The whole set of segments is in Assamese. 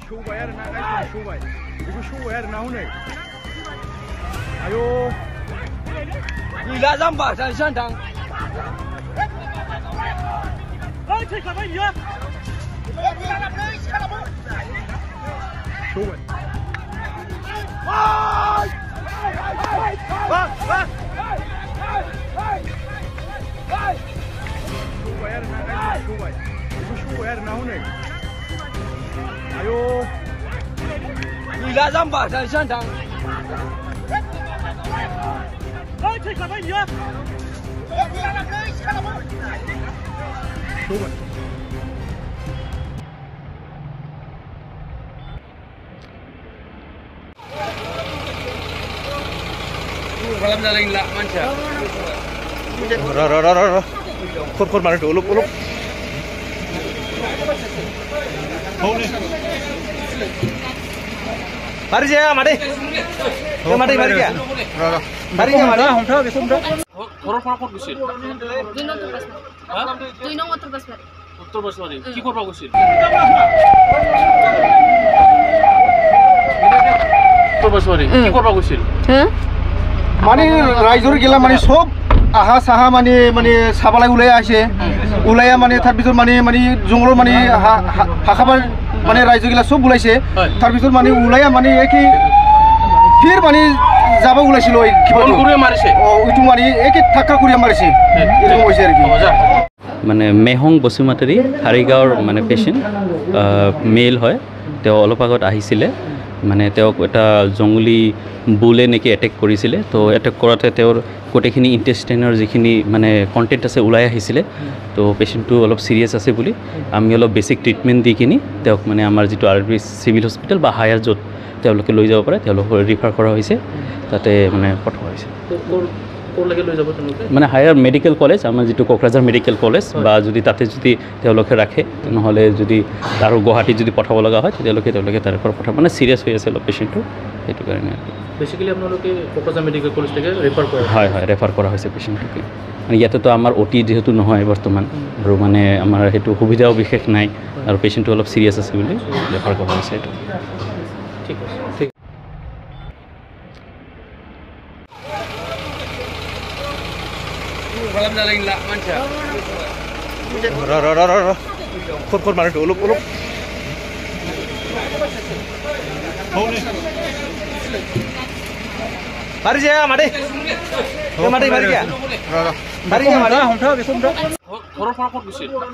सौबाय आरो ना गाइस सौबाय बेखौ सौबाय आरो ना हनै आयौ गैला जाम्बा जानोसै नोंथां ओइ थैखाबाय बियो सौबाय सौबाय आरो ना गाइस सौबाय बेखौ सौबाय आरो ना हनै आयौ गैला जाम्बा जानोसै नोंथां ओइ थैखाबाय बियो सौबाय Malam jalan lah manca. Rara. Kor mana tu? Uluk. Mari je, mari. Mari ya. Rara. Mari je, mari. Hum thau, besok thau. Koror kot gusil. Tuh nong Uttar Basmari. Uttar Basmari. Ki korba gusil? Uttar Basmari. Ki korba gusil? মানে ৰাইজৰ গিলা মানে সব আহা সাহা মানে সাবালাই উলাই আছে উলাইয়া মানে তার ভিতর মানে জঙ্গলৰ মানে হাখাবাৰ মানে ৰাইজৰ গিলা সব উলাইছে তার ভিতর মানে উলাইয়া মানে একি ফির মানে যাবা উলাইছিল ওই কিবা করে মারিছে ওইটু মানে একি ঠাক্কা করে মারিছে এরকম হইছে আর কি মানে মেহং বসুমাতাৰী হাৰিগাঁৱৰ মানে পেশেন্ট মেল হয় তেওঁ অলপ আগত আহিছিলে মানে তেওঁক এটা জংগলী বুলে নেকি এটেক কৰিছিলে তো এটেক কৰাতে তেওঁৰ গোটেইখিনি ইন্টেষ্টাইনৰ যিখিনি মানে কণ্টেণ্ট আছে ওলাই আহিছিলে তো পেশেণ্টটো অলপ সিৰিয়াছ আছে বুলি আমি অলপ বেছিক ট্ৰিটমেণ্ট দি কিনি তেওঁক মানে আমাৰ যিটো আৰবি চিভিল হস্পিটেল বা হায়াৰ য'ত তেওঁলোকে লৈ যাব পাৰে তেওঁলোকক ৰিফাৰ কৰা হৈছে তাতে মানে পঠোৱা হৈছে মানে হায়াৰ মেডিকেল কলেজ আমাৰ যিটো কোকৰাঝাৰ মেডিকেল কলেজ বা যদি তাতে যদি তেওঁলোকে ৰাখে নহ'লে যদি আৰু গুৱাহাটীত যদি পঠাব লগা হয় তেওঁলোকে তাৰে পৰা পঠাব মানে সিৰিয়াছ হৈ আছে অলপ পেশেণ্টটো সেইটো কাৰণে বেসিক্যালি আপোনালোকে কোকৰাঝাৰ মেডিকেল কলেজ থেকে ৰেফাৰ কৰা হয় ৰেফাৰ কৰা হৈছে পেশেণ্টটোকে মানে ইয়াতেতো আমাৰ অটি যেহেতু নহয় বৰ্তমান আৰু মানে আমাৰ সেইটো সুবিধাও বিশেষ নাই আৰু পেশেণ্টটো অলপ সিৰিয়াছ আছে বুলি ৰেফাৰ কৰা হৈছে এইটো ঠিক আছে ঠিক malam jalan lah manca. Rara. Kor mana tu? Uluk. Mari je, mari. Mari ya. Rara. Mari je, mari. Hum thau, besok thau. koror kot gusil. Tuh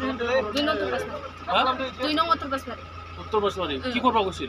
nong Uttar Basmari. Uttar Basmari. Ki korba gusil?